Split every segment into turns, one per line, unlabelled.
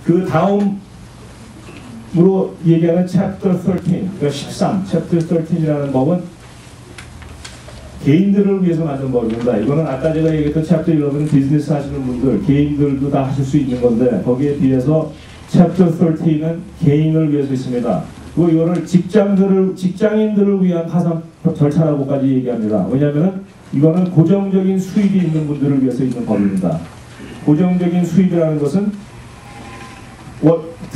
그 다음으로 얘기하는 Chapter 13, 그러니까 13, Chapter 13이라는 법은 개인들을 위해서 만든 법입니다. 이거는 아까 제가 얘기했던 Chapter 11은 비즈니스 하시는 분들, 개인들도 다 하실 수 있는 건데 거기에 비해서 Chapter 13은 개인을 위해서 있습니다. 그리고 이거를 직장인들을 위한 파산 절차라고까지 얘기합니다. 왜냐하면 이거는 고정적인 수입이 있는 분들을 위해서 있는 법입니다. 고정적인 수입이라는 것은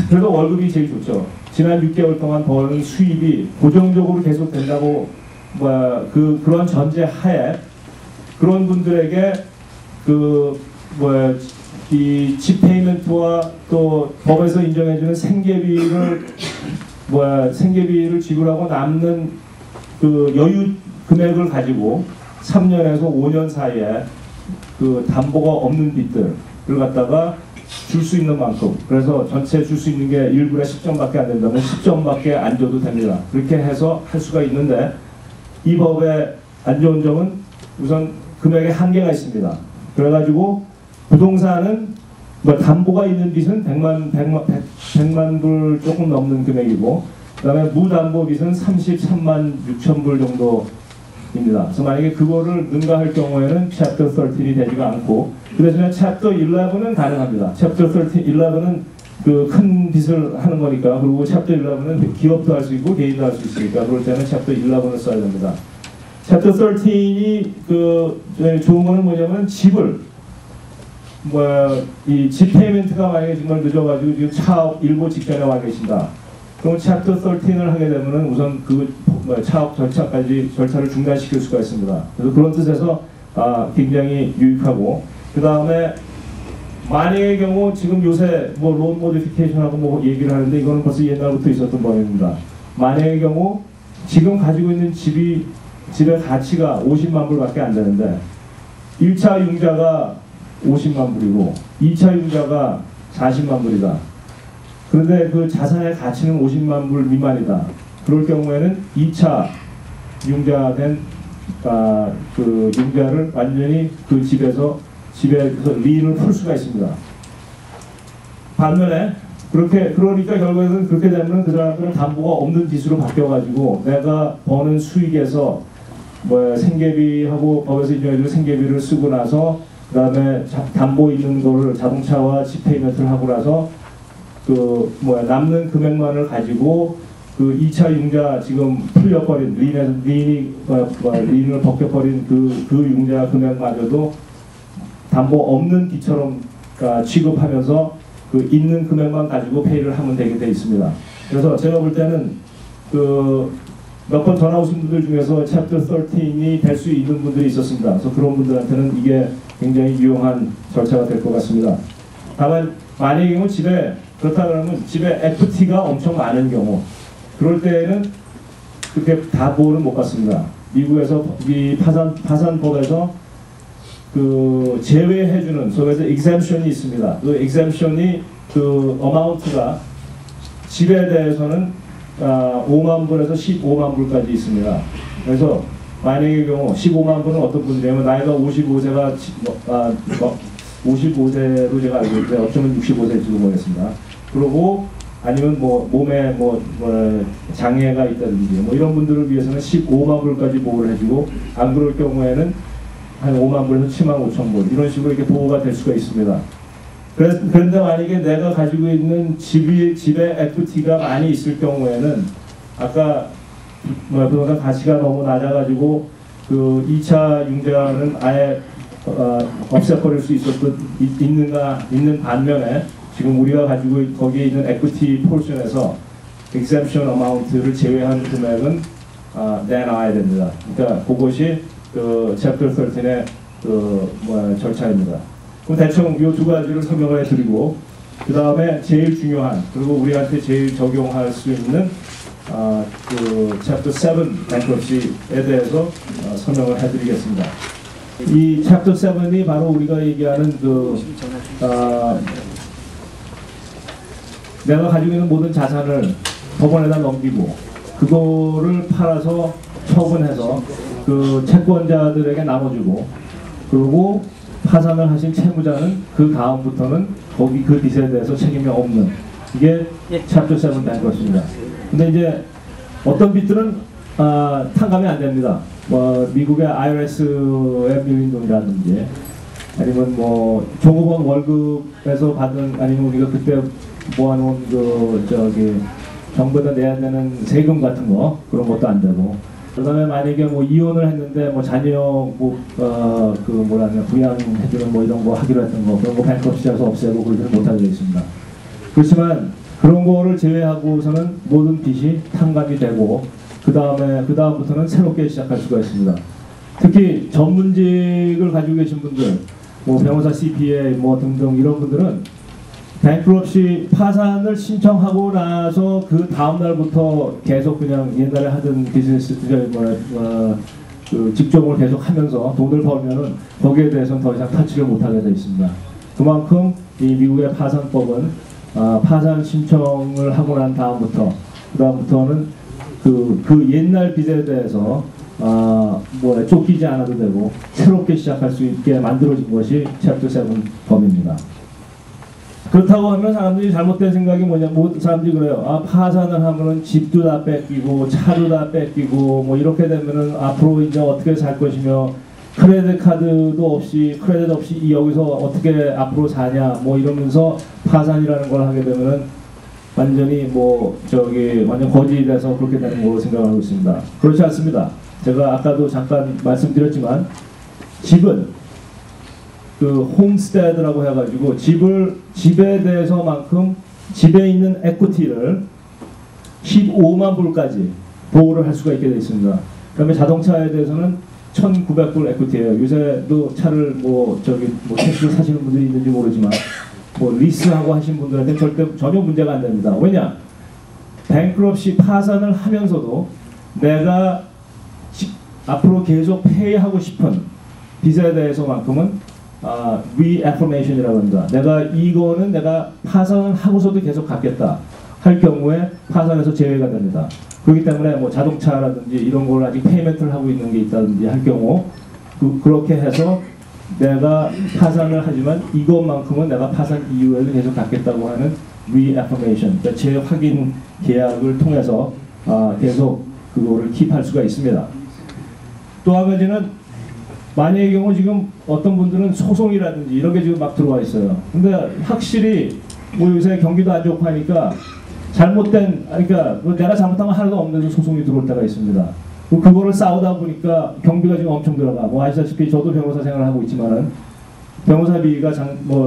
그래도 월급이 제일 좋죠. 지난 6개월 동안 버는 수입이 고정적으로 계속 된다고 그런 전제 하에 그런 분들에게 이 집페이먼트와 또 법에서 인정해주는 생계비를 지불하고 남는 그 여유 금액을 가지고 3년에서 5년 사이에 그 담보가 없는 빚들을 갖다가 줄 수 있는 만큼, 그래서 전체 줄 수 있는 게 1불에 10점밖에 안 된다면 10점밖에 안 줘도 됩니다. 그렇게 해서 할 수가 있는데 이 법의 안 좋은 점은 우선 금액에 한계가 있습니다. 그래가지고 부동산은 담보가 있는 빚은 100만 불 조금 넘는 금액이고 그 다음에 무담보 빚은 33만 6천 불 정도입니다. 그래서 만약에 그거를 능가할 경우에는 Chapter 13이 되지가 않고 그 대신에 Chapter 11은 가능합니다. Chapter 11은 그 큰 빚을 하는 거니까, 그리고 Chapter 11은 기업도 할 수 있고 개인도 할 수 있으니까 그럴 때는 Chapter 11을 써야 됩니다. Chapter 13이 좋은 거는 뭐냐면 집을 이 집 페이먼트가 만약에 정말 늦어가지고 지금 차업 일보 직전에 와 계신다. 그럼 Chapter 13을 하게 되면은 우선 차업 절차를 중단시킬 수가 있습니다. 그래서 그런 뜻에서 굉장히 유익하고, 그 다음에 만약의 경우 지금 요새 론 모디피케이션하고 얘기를 하는데 이거는 벌써 옛날부터 있었던 법입니다. 만약의 경우 지금 가지고 있는 집의 가치가 50만 불밖에 안 되는데 1차 융자가 50만 불이고 2차 융자가 40만 불이다. 그런데 그 자산의 가치는 50만 불 미만이다. 그럴 경우에는 2차 융자된 그 융자를 완전히 그 집에서 리인을 풀 수가 있습니다. 반면에 그러니까 결국에는 그렇게 되면 그 사람들은 담보가 없는 빚으로 바뀌어가지고 내가 버는 수익에서 생계비하고 법에서 인정해주는 생계비를 쓰고 나서 그 다음에 담보 있는 거를 자동차와 집 페이먼트를 하고 나서 남는 금액만을 가지고 그 2차 융자 지금 풀려버린 리인을 벗겨버린 그 융자 금액마저도 담보 없는 빚처럼 취급하면서 그 있는 금액만 가지고 페이를 하면 되게 돼 있습니다. 그래서 제가 볼 때는 몇 번 전화 오신 분들 중에서 Chapter 13이 될 수 있는 분들이 있었습니다. 그래서 그런 분들한테는 이게 굉장히 유용한 절차가 될 것 같습니다. 다만 만약의 경우 그렇다 그러면 집에 FT가 엄청 많은 경우, 그럴 때에는 그렇게 다 보호는 못 받습니다. 미국에서 이 파산법에서 제외해주는 소위에서 exemption이 있습니다. 그 exemption이 어마운트가 집에 대해서는 5만 불에서 15만 불까지 있습니다. 그래서 만약의 경우 15만 불은 어떤 분들이냐면 나이가 55세가 55세로 제가 알고 있는데 어쩌면 65세일지도 모르겠습니다. 그리고 아니면 몸에 장애가 있다든지 이런 분들을 위해서는 15만 불까지 보호를 해주고, 안 그럴 경우에는 한 5만 불에서 7만 5천 불 이런 식으로 이렇게 보호가 될 수가 있습니다. 그런데 만약에 내가 가지고 있는 집에 FT가 많이 있을 경우에는 아까 부동산 가치가 너무 낮아가지고 그 2차 융자는 아예 없애버릴 수 있는 반면에 지금 우리가 가지고 거기에 있는 에퀴티 포션에서 exemption amount를 제외한 금액은 내놔야 됩니다. 그러니까 그것이 Chapter 13의 절차입니다. 그럼 대충 이 두 가지를 설명을 해드리고, 그 다음에 제일 중요한, 그리고 우리한테 제일 적용할 수 있는 Chapter 7 bankruptcy에 대해서 설명을 해드리겠습니다. 이 Chapter 7이 바로 우리가 얘기하는 내가 가지고 있는 모든 자산을 법원에다 넘기고 그거를 팔아서 처분해서 그 채권자들에게 나눠주고, 그리고 파산을 하신 채무자는 그 다음부터는 거기 그 빚에 대해서 책임이 없는, 이게 챕터 7 뱅크러시입니다. 근데 이제 어떤 빚들은 탕감이 안 됩니다. 미국의 IRS에 밀린 돈이라든지, 아니면 뭐 종업원 월급에서 받은, 아니면 우리가 그때 모아놓은 정부에다 내야 되는 세금 같은 거, 그런 것도 안 되고, 그다음에 만약에 뭐 이혼을 했는데 뭐 자녀 부양해주는 뭐 이런 거 하기로 했던 거, 그런 거 뱅크러시에서 없애고 그러지는 못하게 되어 있습니다. 그렇지만 그런 거를 제외하고서는 모든 빚이 탕감이 되고, 그다음부터는 새롭게 시작할 수가 있습니다. 특히 전문직을 가지고 계신 분들, 뭐 변호사, CPA 뭐 등등 이런 분들은 뱅크럽시 파산을 신청하고 나서 그 다음 날부터 계속 그냥 옛날에 하던 비즈니스 직종을 계속 하면서 돈을 벌면은 거기에 대해서는 더 이상 터치를 못하게 되어 있습니다. 그만큼 이 미국의 파산법은 파산 신청을 하고 난 그다음부터는 그 옛날 빚에 대해서 쫓기지 않아도 되고 새롭게 시작할 수 있게 만들어진 것이 챕터 7 범입니다. 그렇다고 하면 사람들이 잘못된 생각이 사람들이 그래요. 파산을 하면은 집도 다 뺏기고 차도 다 뺏기고 뭐 이렇게 되면은 앞으로 이제 어떻게 살 것이며, 크레딧 없이 여기서 어떻게 앞으로 사냐 뭐 이러면서 파산이라는 걸 하게 되면은 완전히 완전 거짓이 돼서 그렇게 되는 걸로 생각하고 있습니다. 그렇지 않습니다. 제가 아까도 잠깐 말씀드렸지만, 집은 홈스테드라고 해가지고 집에 대해서만큼 집에 있는 에퀴티를 15만 불까지 보호를 할 수가 있게 되어 있습니다. 그다음에 자동차에 대해서는 1,900불 에퀴티예요. 요새도 차를 택시를 사시는 분들이 있는지 모르지만 리스하고 하신 분들한테 전혀 문제가 안 됩니다. 왜냐? 뱅크럽시 파산을 하면서도 내가 앞으로 계속 페이하고 싶은 빚에 대해서만큼은 reaffirmation이라고 합니다. 내가 파산을 하고서도 계속 갚겠다 할 경우에 파산에서 제외가 됩니다. 그렇기 때문에 자동차라든지 이런 걸 아직 페이먼트를 하고 있는 게 있다든지 할 경우 그렇게 해서 내가 파산을 하지만 이것만큼은 내가 파산 이후에도 계속 갚겠다고 하는 reaffirmation, 그러니까 재확인 계약을 통해서 계속 그거를 킵할 수가 있습니다. 또 한 가지는, 만약의 경우 지금 어떤 분들은 소송이라든지 이런 게 지금 막 들어와 있어요. 근데 확실히 요새 경기도 안 좋고 하니까 그러니까 내가 잘못한 건 하나도 없는데도 소송이 들어올 때가 있습니다. 그거를 싸우다 보니까 경비가 지금 엄청 들어가. 아시다시피 저도 변호사 생활을 하고 있지만은 변호사비가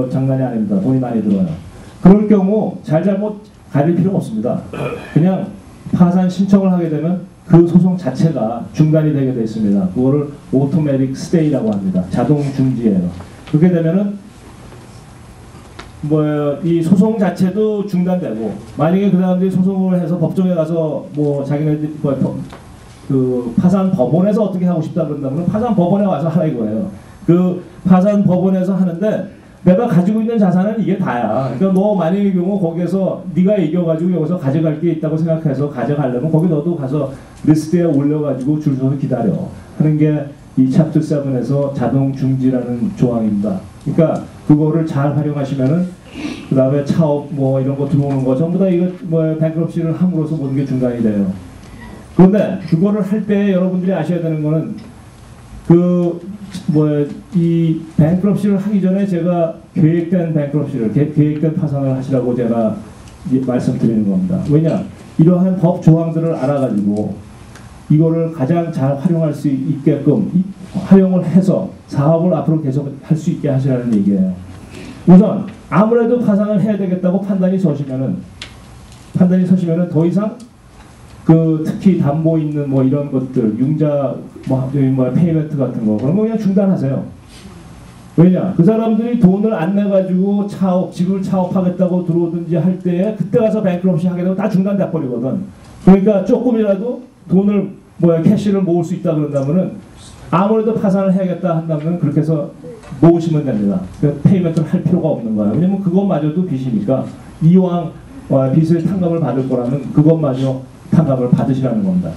장난이 아닙니다. 돈이 많이 들어요. 그럴 경우 잘못 가릴 필요가 없습니다. 그냥 파산 신청을 하게 되면 그 소송 자체가 중단이 되게 되어 있습니다. 그거를 automatic stay라고 합니다. 자동 중지예요. 그렇게 되면은 이 소송 자체도 중단되고, 만약에 그 사람들이 소송을 해서 법정에 가서 자기네들 파산 법원에서 어떻게 하고 싶다 그런다면 파산 법원에 와서 하라 이거예요. 그 파산 법원에서 하는데 내가 가지고 있는 자산은 이게 다야. 그러니까 너 만약의 경우 거기에서 네가 이겨가지고 여기서 가져갈 게 있다고 생각해서 가져가려면 거기 너도 가서 리스트에 올려가지고 줄 서서 기다려 하는 게 이 챕터 7에서 자동 중지라는 조항입니다. 그러니까 그거를 잘 활용하시면은 그 다음에 차업 이런 거 들어오는 거 전부 다 이거 뱅크럽시를 함으로써 모든 게 중단이 돼요. 그런데 그거를 할 때 여러분들이 아셔야 되는 거는 이 뱅크럽시를 하기 전에 제가 계획된 파산을 하시라고 제가 말씀드리는 겁니다. 왜냐? 이러한 법 조항들을 알아가지고 이거를 가장 잘 활용할 수 있게끔 활용을 해서 사업을 앞으로 계속 할 수 있게 하시라는 얘기예요. 우선 아무래도 파산을 해야 되겠다고 판단이 서시면은 더 이상 특히 담보 있는 이런 것들, 융자 페이먼트 같은 거 그런 거 그냥 중단하세요. 왜냐? 그 사람들이 돈을 안 내가지고 집을 차업하겠다고 들어오든지 할 때에 그때 가서 뱅크럽시 하게 되면 다 중단돼 버리거든. 그러니까 조금이라도 돈을 캐시를 모을 수 있다 그런다면은 아무래도 파산을 해야겠다 한다면 그렇게 해서 모으시면 됩니다. 그러니까 페이먼트를 할 필요가 없는 거예요. 왜냐면 그것마저도 빚이니까 이왕 빚을 탕감을 받을 거라면 그것마저 탕감을 받으시라는 겁니다.